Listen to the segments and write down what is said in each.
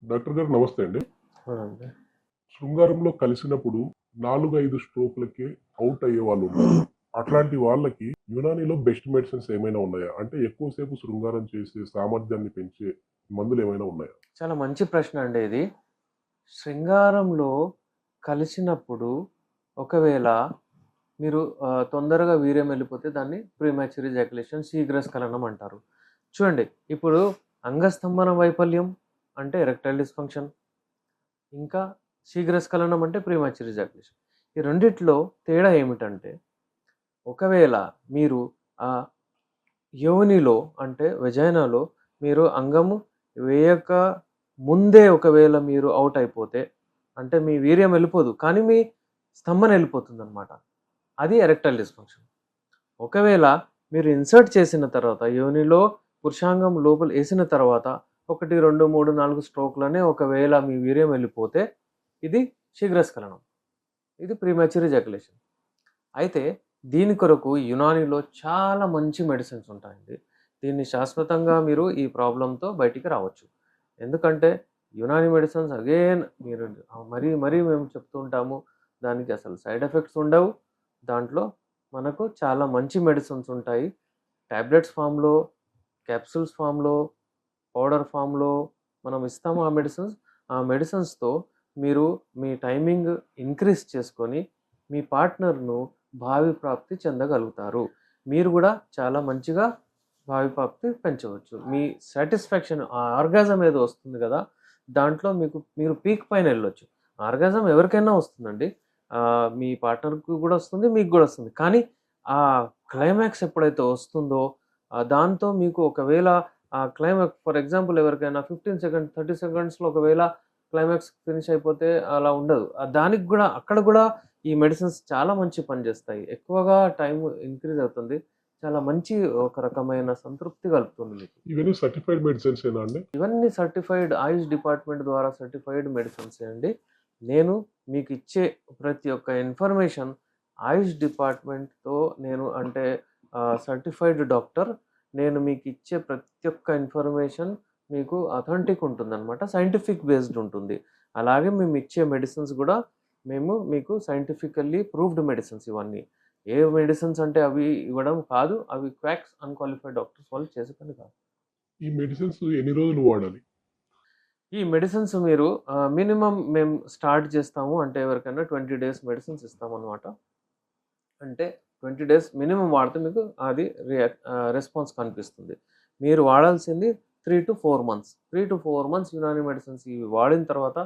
Doctor గారు నమస్తే అండి. అవునండి. శృంగారంలో కలిసినప్పుడు 4, 5 స్ట్రోక్‌లకే ఔట్ అయ్యేవాళ్ళుంటారు. అట్లాంటి వాళ్ళకి యునానీలో బెస్ట్ మెడిసిన్స్ ఏమైనా ఉన్నాయా? అంటే ఎక్కువ సేపు శృంగారం చేసే సామర్థ్యాన్ని పెంచే మందులేమైనా ఉన్నాయా? చాలా మంచి ప్రశ్న అండి ఇది. శృంగారంలో కలిసినప్పుడు ఒకవేళ మీరు తొందరగా వీర్యం వెళ్ళిపోతే దాన్ని ప్రీమాచ్యూర్ ఎజాక్యులేషన్ శీఘ్రస్ఖలనం అంటారు. చూడండి, ఇప్పుడు అంగస్తంభన వైఫల్యం అంటే ఎరెక్టైల్ డిస్‌ఫంక్షన్, ఇంకా శీఘ్రస్ఖలనం అంటే ప్రీమాచ్యూర్ ఎజాక్యులేషన్. ఈ రెండిట్లో తేడా ఏమిటంటే, ఒకవేళ మీరు ఆహ్, యోనిలో అంటే వెజైనాలో మీరు అంగము వేయక ముందే ఒకవేళ మీరు ఔట్ అయిపోతే, అంటే మీ వీర్యం వెళ్ళిపోదు. కానీ మీ స్తంభన వెళ్ళిపోతుందనమాట. అది ఎరెక్టైల్ డిస్‌ఫంక్షన్. ఒకవేళ మీరు ఇన్సర్ట్ చేసిన తర్వాత యోనిలో పురుషాంగం లోపల ఏసిన తర్వాత 1, 2, 3, 4 స్ట్రోక్‌లనే ఒకవేళ మీ వీర్యం వెళ్ళిపోతే ఇది శీఘ్రస్ఖలనం. ఇది ప్రీమాచ్యూర్ ఎజాక్యులేషన్. అయితే దీని కొరకు యునానీలో చాలా మంచి మెడిసిన్స్ ఉంటాయండి. దీన్ని శాశ్వతంగా మీరు ఈ ప్రాబ్లమ్‌తో బయటికి రావచ్చు. ఎందుకంటే యునానీ మెడిసిన్స్ అగైన్ మీరు మరీ మరీ మేము చెప్తూ ఉంటాము. దానికి అసలు సైడ్ ఎఫెక్ట్స్ ఉండవు. దాంట్లో మనకు చాలా మంచి మెడిసిన్స్ ఉంటాయి. టాబ్లెట్స్ ఫార్మ్‌లో, క్యాప్సూల్స్ ఫార్మ్‌లో, పౌడర్ ఫార్మ్‌లో మనం ఇస్తాము ఆ మెడిసిన్స్. ఆ మెడిసిన్స్‌తో మీరు మీ టైమింగ్ ఇంక్రీజ్ చేసుకొని మీ పార్ట్నర్‌ను భావి ప్రాప్తి చెందగలుగుతారు. మీరు గూడా చాలా మంచిగా భావి ప్రాప్తి పెంచవచ్చు. మీ సాటిస్ఫాక్షన్ ఆ ఆర్గాజం ఏదో వస్తుంది గదా! దాంట్లో మీరు పీక్ పైనెళ్ళొచ్చు. ఆర్గాజం ఎవరికైనా వస్తుందండి. మీ పార్ట్నర్‌కి గూడా వస్తుంది. మీకు గూడా వస్తుంది. కానీ ఆ క్లైమాక్స్ ఎప్పుడైతే వస్తుందో దాంతో మీకు ఒకవేళ ఆ క్లైమాక్స్ ఫర్ ఎగ్జాంపుల్ ఎవరికైనా 15 సెకండ్స్, 30 సెకండ్స్‌లో ఒకవేళ క్లైమాక్స్ ఫినిష్ అయిపోతే అలా ఉండదు. దానికి గూడా అక్కడ గూడా ఈ మెడిసిన్స్ చాలా మంచి పని జేస్తాయి. ఎక్కువగా టైమ్ ఇంక్రీజ్ అవుతుంది. చాలా మంచి ఒక రకమైన సంతృప్తి కలుగుతుంది మీకు. ఇవన్నీ సర్టిఫైడ్ మెడిసిన్సేనా అండి? ఇవన్నీ సర్టిఫైడ్ ఆయుష్ డిపార్ట్‌మెంట్ ద్వారా సర్టిఫైడ్ మెడిసిన్సే అండి. నేను మీకిచ్చే ప్రతి ఒక్క ఇన్ఫర్మేషన్ ఆయుష్ డిపార్ట్‌మెంట్‌తో నేను అంటే సర్టిఫైడ్ డాక్టర్. నేను మీకిచ్చే ప్రతి ఒక్క ఇన్ఫర్మేషన్ మీకు అథెంటిక్ ఉంటుందనమాట. సైంటిఫిక్ బేస్డ్ ఉంటుంది. అలాగే మేమిచ్చే మెడిసిన్స్ గూడా మీకు సైంటిఫికల్లీ ప్రూవ్డ్ మెడిసిన్స్ ఇవన్నీ. ఏ మెడిసిన్స్ అంటే అవి ఇవ్వడం కాదు. అవి క్వాక్స్ అన్‌క్వాలిఫైడ్ డాక్టర్స్ వాళ్ళు చేసే పని కాదు. ఈ మెడిసిన్స్ ఎన్ని రోజులు వాడాలి? ఈ మెడిసిన్స్ మీరు మినిమమ్ మేము స్టార్ట్ చేస్తాము అంటే ఎవరికైనా 20 డేస్ మెడిసిన్స్ ఇస్తామనమాట. అంటే 20 డేస్ మినిమమ్ వాడితే మీకు అది రెస్పాన్స్ కనిపిస్తుంది. మీరు వాడాల్సింది 3-4 మంత్స్. 3-4 మంత్స్ యునాని మెడిసిన్స్ ఇవి వాడిన తర్వాత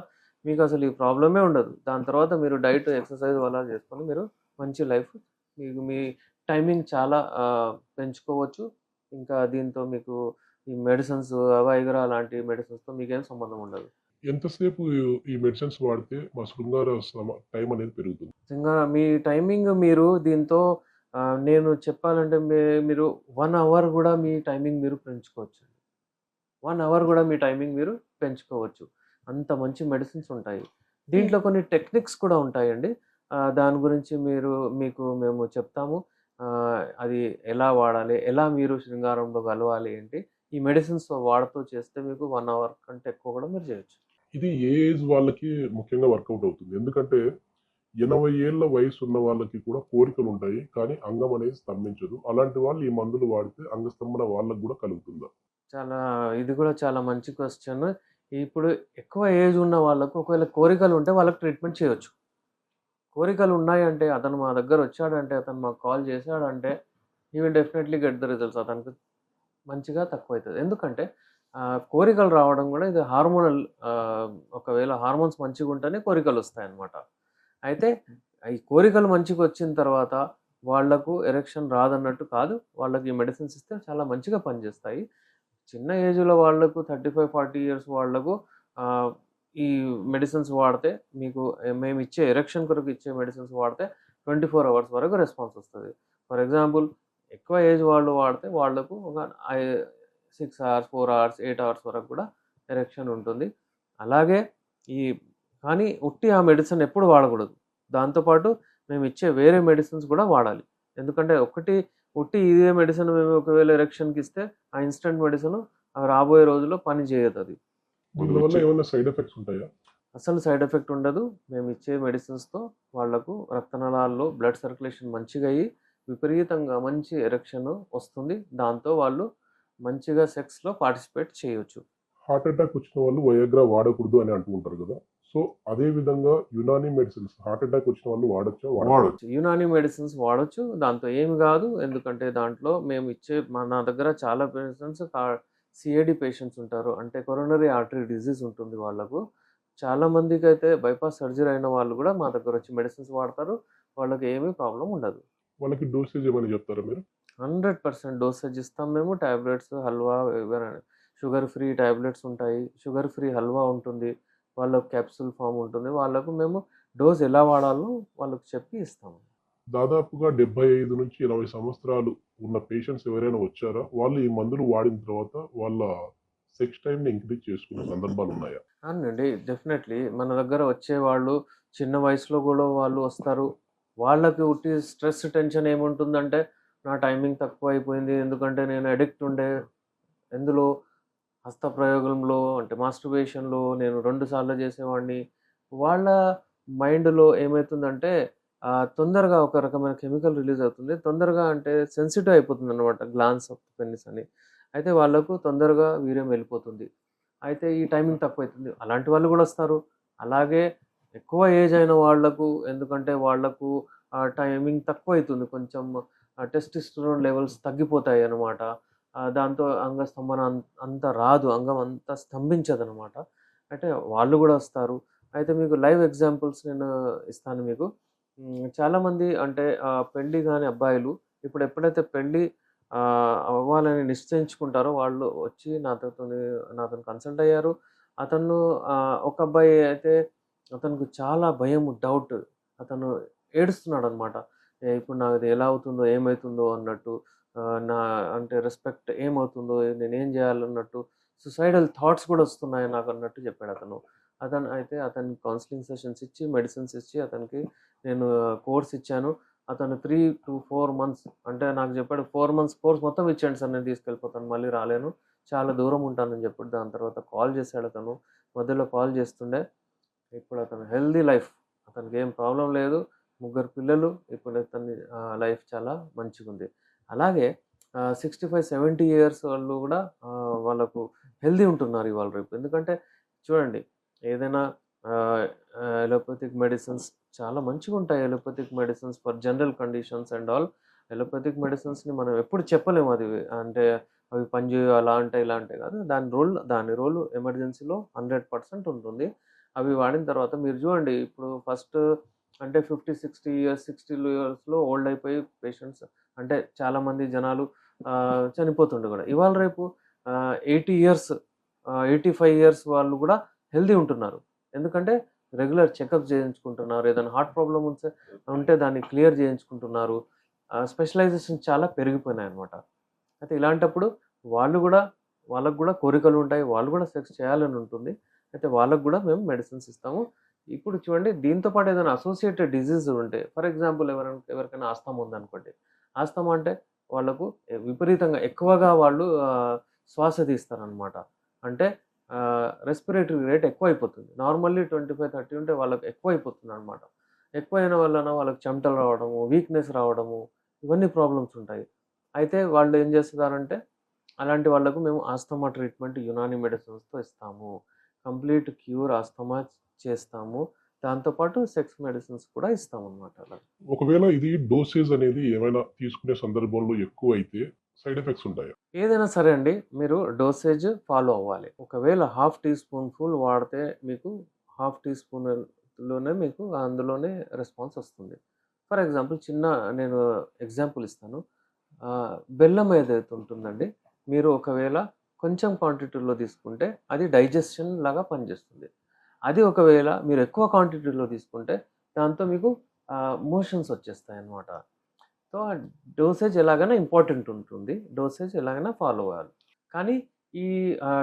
మీకసలు ఈ ప్రాబ్లమే ఉండదు. దాని తర్వాత మీరు డైట్, ఎక్సర్‌సైజ్ అలా చేసుకొని మీరు మంచి లైఫ్ మీ టైమింగ్ చాలా పెంచుకోవచ్చు. ఇంకా దీంతో మీకు ఈ మెడిసిన్స్ అవైగరా లాంటి మెడిసిన్స్‌తో మీకేం సంబంధం ఉండదు. ఎంతసేపు ఈ మెడిసిన్స్ వాడితే మా శృంగార టైం అనేది పెరుగుతుంది? నిజంగా మీ టైమింగ్ మీరు దీంతో నేను చెప్పాలంటే మీరు 1 అవర్ గూడా మీ టైమింగ్ మీరు పెంచుకోవచ్చండి. 1 అవర్ గూడా మీ టైమింగ్ మీరు పెంచుకోవచ్చు. అంత మంచి మెడిసిన్స్ ఉంటాయి. దీంట్లో కొన్ని టెక్నిక్స్ కూడా ఉంటాయండి. దాని గురించి మీకు మేము చెప్తాము. అది ఎలా వాడాలి? ఎలా మీరు శృంగారంలో గలవాలి ఏంటి? ఈ మెడిసిన్స్ వాడుతూ చేస్తే మీకు 1 అవర్ కంటే ఎక్కువ గూడా మీరు చేయొచ్చు. ఇది ఏ ఏజ్ వాళ్ళకి ముఖ్యంగా వర్కౌట్ అవుతుంది? ఎందుకంటే 80 ఏళ్ల వయసున్న వాళ్ళకి కూడా కోరికలుంటాయి. కానీ అంగం అనేది స్తంభించదు. అలాంటి వాళ్ళు ఈ మందులు వాడితే అంగస్తంభన వాళ్ళకి గూడా కలుగుతుందా? ఇది గూడా చాలా మంచి క్వెషన్. ఇప్పుడు ఎక్కువ ఏజ్ ఉన్న వాళ్ళకు ఒకవేళ కోరికలుంటే వాళ్ళకి ట్రీట్మెంట్ చేయొచ్చు. కోరికలున్నాయంటే అతను మా దగ్గరొచ్చాడంటే, అతను మాకు కాల్ చేశాడంటే, he will definitely get the results. అతనికి మంచిగా తక్కువైతది. ఎందుకంటే కోరికలు రావడం గూడా ఇది హార్మోనల్ ఒకవేళ హార్మోన్స్ మంచిగుంటేనే కోరికలొస్తాయన్నమాట. అయితే ఈ కోరికలు మంచిగొచ్చిన తర్వాత వాళ్ళకు ఎరెక్షన్ రాదన్నట్టు కాదు. వాళ్ళకి ఈ మెడిసిన్స్ ఇస్తే చాలా మంచిగా పనిజేస్తాయి. చిన్న ఏజ్‌లో వాళ్ళకు 35, 40 ఇయర్స్ వాళ్ళకు ఆహ్, ఈ మెడిసిన్స్ వాడితే మీకు మేమిచ్చే ఎరెక్షన్ కొరకు ఇచ్చే మెడిసిన్స్ వాడితే 24 అవర్స్ వరకు రెస్పాన్స్ ఒస్తది. ఫర్ ఎగ్జాంపుల్ ఎక్కువ ఏజ్ వాళ్ళు వాడితే వాళ్ళకు ఒక 6 అవర్స్, 4 అవర్స్, 8 అవర్స్ వరకు కూడా ఎరెక్షన్ ఉంటుంది. అలాగే ఈ కానీ ఉట్టి ఆ మెడిసిన్ ఎప్పుడు వాడకూడదు. దాంతో పాటు మేమిచ్చే వేరే మెడిసిన్స్ గూడా వాడాలి. ఎందుకంటే ఉట్టి ఇదే మెడిసిన్ మేము ఒకవేళ ఎరెక్షన్‌కిస్తే ఆ ఇన్‌స్టంట్ మెడిసిన్ రాబోయే రోజుల్లో పని చేయదది. దీనివల్ల ఏమైనా సైడ్ ఎఫెక్ట్స్ ఉంటాయా? అసలు సైడ్ ఎఫెక్ట్ ఉండదు. మేము ఇచ్చే మెడిసిన్స్‌తో వాళ్ళకు రక్తనాళాల్లో బ్లడ్ సర్క్యులేషన్ మంచిగా అయ్యి, విపరీతంగా మంచి ఎరెక్షన్ వస్తుంది. దాంతో వాళ్ళు మంచిగా సెక్స్‌లో పార్టిసిపేట్ చేయొచ్చు. హార్ట్ అటాక్ వచ్చిన వాళ్ళు వయాగ్రా వాడకూడదు అని అంటూ ఉంటారు కదా! సో, అదే విధంగా యునాని మెడిసిన్స్ హార్ట్ అటాక్ వచ్చిన వాళ్ళు వాడొచ్చా? వాడకూడదా? యునాని మెడిసిన్స్ వాడొచ్చు. దాంతో ఏమి గాదు. ఎందుకంటే దాంట్లో మేము ఇచ్చే నా దగ్గర చాలా పేషెంట్స్ సీఏడీ పేషెంట్స్ ఉంటారు. అంటే కొరోనరీ ఆర్టరీ డిసీజ్ ఉంటుంది వాళ్ళకు. చాలా మందికైతే బైపాస్ సర్జరీ అయిన వాళ్ళు గూడా మా దగ్గరొచ్చి మెడిసిన్స్ వాడతారు. వాళ్ళకి ఏమీ ప్రాబ్లమ్ ఉండదు. వాళ్ళకి డోసేజ్ ఏమైనా చెప్తారా మీరు? 100% డోసేజ్ ఇస్తాం మేము. Tablets, halwa sugar free tablets ఉంటాయి. షుగర్ ఫ్రీ హల్వా ఉంటుంది. వాళ్ళకి క్యాప్సూల్ ఫార్మ్ ఉంటుంది. వాళ్ళకు మేము డోస్ ఎలా వాడాలో వాళ్ళకి చెప్పి ఇస్తాము. దాదాపుగా 75-80 సంవత్సరాలు ఉన్న పేషెంట్స్ ఎవరైనా వచ్చారా? వాళ్ళు ఈ మందులు వాడిన తర్వాత వాళ్ళ సెక్స్ టైమ్‌ని ఇంక్రీజ్ చేసుకున్న సందర్భాలున్నాయా? అవునండి. డెఫినెట్‌లీ. మన దగ్గర వచ్చేవాళ్ళు చిన్న వయసులో గూడా వాళ్ళు వస్తారు. వాళ్ళకి ఉట్టి స్ట్రెస్, టెన్షన్ ఏముంటుందంటే, నా టైమింగ్ తక్కువైపోయింది. ఎందుకంటే నేను అడిక్ట్ ఉండే ఎందులో హస్తప్రయోగంలో అంటే మాస్టర్బేషన్‌లో నేను 2 సార్లు చేసేవాడిని. వాళ్ళ మైండ్‌లో ఏమైతుందంటే తొందరగా ఒక రకమైన కెమికల్ రిలీజ్ అవుతుంది. తొందరగా అంటే సెన్సిటివ్ అయిపోతుందనమాట గ్లాన్స్ ఆఫ్ పెనిస్ అని. అయితే వాళ్ళకు తొందరగా వీర్యం వెళ్ళిపోతుంది. అయితే ఈ టైమింగ్ తక్కువైతుంది. అలాంటి వాళ్ళు గూడా వస్తారు. అలాగే ఎక్కువ ఏజ్ అయిన వాళ్ళకు ఎందుకంటే వాళ్ళకు టైమింగ్ తక్కువైతుంది. కొంచెం టెస్టోస్టెరోన్ లెవెల్స్ తగ్గిపోతాయన్నమాట. దాంతో అంగస్తంభన అంత రాదు. అంగం అంత స్తంభించదనమాట. అంటే వాళ్ళు గూడా వస్తారు. అయితే మీకు లైవ్ ఎగ్జాంపుల్స్ నేను ఇస్తాను మీకు. చాలామంది అంటే పెళ్లి గాని అబ్బాయిలు ఇప్పుడు ఎప్పుడైతే పెళ్లి అవ్వాలని నిశ్చయించుకుంటారో వాళ్ళు వచ్చి నాతోని కన్సల్ట్ అయ్యారు. అతను ఒక అబ్బాయి అయితే అతనికి చాలా భయం, డౌట్. అతను ఏడుస్తున్నాడనమాట. ఇప్పుడు నాది ఎలా అవుతుందో, ఏమైతుందో అన్నట్టు. నా అంటే రెస్పెక్ట్ ఏమవుతుందో, నేనేం జేయాలన్నట్టు సూసైడల్ థాట్స్ కూడా వస్తున్నాయి నాకన్నట్టు చెప్పాడతను. అయితే అతనికి కౌన్సెలింగ్ సెషన్స్ ఇచ్చి, మెడిసిన్స్ ఇచ్చి అతనికి నేను కోర్స్ ఇచ్చాను. అతను 3-4 మంత్స్ అంటే నాకు చెప్పాడు 4 మంత్స్ కోర్స్ మొత్తం ఇచ్చేయండి సార్ నేను తీసుకెళ్ళిపోతాను. మళ్ళీ రాలేను. చాలా దూరం ఉంటానని చెప్పాడు. దాని తర్వాత కాల్ చేసాడతను. మధ్యలో కాల్ చేస్తుండే. ఇప్పుడు అతను హెల్తీ లైఫ్. అతనికేం ప్రాబ్లమ్ లేదు. ముగ్గురు పిల్లలు. ఇప్పుడు అతని లైఫ్ చాలా మంచిగుంది. అలాగే 65, 70 ఇయర్స్ వాళ్ళు గూడా వాళ్ళకు హెల్తీ ఉంటున్నారు ఇవాళ రేపు. ఎందుకంటే చూడండి ఏదైనా ఆహ్, అలోపతిక్ మెడిసిన్స్ చాలా మంచిగుంటాయి. Allopathic medicines for general conditions and all. Allopathic మెడిసిన్స్‌ని మనం ఎప్పుడు చెప్పలేము అది అంటే అవి పనిజేయవు అలా అంటే, ఇలా అంటే కాదు. దాని రోల్ ఎమర్జెన్సీలో 100% ఉంటుంది. అవి వాడిన తర్వాత మీరు చూడండి ఇప్పుడు ఫస్ట్ అంటే 50, 60 ఇయర్స్, 60 ఇయర్స్‌లో ఓల్డ్ అయిపోయి పేషెంట్స్ అంటే చాలామంది జనాలు చనిపోతుండే గూడా. ఇవాళ రేపు 80 ఇయర్స్ 85 ఇయర్స్ వాళ్ళు గూడా హెల్తీ ఉంటున్నారు. ఎందుకంటే రెగ్యులర్ చెకప్స్ చేయించుకుంటున్నారు. ఏదైనా హార్ట్ ప్రాబ్లమ్ ఉంటే దాన్ని క్లియర్ చేయించుకుంటున్నారు. స్పెషలైజేషన్ చాలా పెరిగిపోయినాయన్నమాట. అయితే ఇలాంటప్పుడు వాళ్ళు గూడా వాళ్ళకి గూడా కోరికలుంటాయి. వాళ్ళు గూడా సెక్స్ చేయాలని ఉంటుంది. అయితే వాళ్ళకి గూడా మేము మెడిసిన్స్ ఇస్తాము. ఇప్పుడు చూడండి దీంతో పాటు ఏదైనా అసోసియేటెడ్ డిసీజ్ ఉంటే ఫర్ ఎగ్జాంపుల్ ఎవరికైనా ఆస్తమా ఉందనుకోండి. ఆస్తమా అంటే వాళ్ళకు విపరీతంగా ఎక్కువగా వాళ్ళు శ్వాస తీస్తారనమాట. అంటే రెస్పిరేటరీ రేట్ ఎక్కువైపోతుంది. నార్మల్లీ 25, 30 ఉంటే వాళ్ళకి ఎక్కువైపోతుందనమాట. ఎక్కువైన వలన వాళ్ళకి చెమటలు రావడము, వీక్‌నెస్ రావడము ఇవన్నీ ప్రాబ్లమ్స్ ఉంటాయి. అయితే వాళ్ళు ఏం చేస్తున్నారంటే అలాంటి వాళ్ళకు మేము ఆస్తమా ట్రీట్మెంట్ యునాని మెడిసిన్స్‌తో ఇస్తాము. కంప్లీట్ క్యూర్ ఆస్తమా చేస్తాము. దాంతో పాటు సెక్స్ మెడిసిన్స్ కూడా ఇస్తామనమాట అలా. ఒకవేళ ఇది డోసేజ్ అనేది ఏమైనా తీసుకునే సందర్భంలో ఎక్కువైతే సైడ్ ఎఫెక్ట్స్ ఉంటాయా? ఏదైనా సరే అండి మీరు డోసేజ్ ఫాలో అవ్వాలి. ఒకవేళ హాఫ్ టీ స్పూన్‌ఫుల్ వాడితే మీకు హాఫ్ టీ స్పూన్‌లోనే మీకు అందులోనే రెస్పాన్స్ వస్తుంది. ఫర్ ఎగ్జాంపుల్ నేను ఎగ్జాంపుల్ ఇస్తాను. బెల్లం ఏదైతే ఉంటుందండి, మీరు ఒకవేళ కొంచెం క్వాంటిటీలో తీసుకుంటే అది డైజెషన్ లాగా పనిచేస్తుంది. అది ఒకవేళ మీరు ఎక్కువ క్వాంటిటీలో తీసుకుంటే దాంతో మీకు మోషన్స్ వచ్చేస్తాయన్నమాట. సో, ఆ డోసేజ్ ఎలాగైనా ఇంపార్టెంట్ ఉంటుంది. డోసేజ్ ఎలాగైనా ఫాలో అవ్వాలి. కానీ ఈ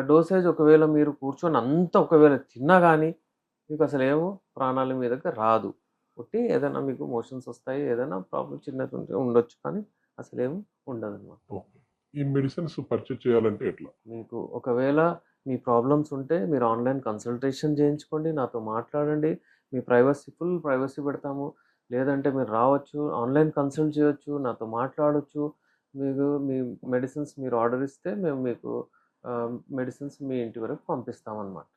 డోసేజ్ ఒకవేళ మీరు కూర్చొని అంతా ఒకవేళ తిన్నా గానీ మీకసలేమో ప్రాణాల మీదకి రాదు. ఉట్టి ఏదైనా మీకు మోషన్స్ వస్తాయి. ఏదైనా ప్రాబ్లమ్ చిన్నది ఉండొచ్చు. కానీ అసలేమి ఉండదనమాట. ఓకే. ఈ మెడిసిన్స్ పర్చేజ్ చేయాలంటే ఎట్లా? మీకు ఒకవేళ మీ ప్రాబ్లమ్స్ ఉంటే మీరు ఆన్‌లైన్ కన్సల్టేషన్ చేయించుకోండి. నాతో మాట్లాడండి. మీ ఫుల్ ప్రైవసీ పెడతాము. లేదంటే మీరు రావచ్చు. ఆన్‌లైన్ కన్సల్ట్ చేయొచ్చు. నాతో మాట్లాడొచ్చు. మీ మెడిసిన్స్ మీరు ఆర్డర్ ఇస్తే మేము మీకు మెడిసిన్స్ మీ ఇంటి వరకు పంపిస్తామనమాట.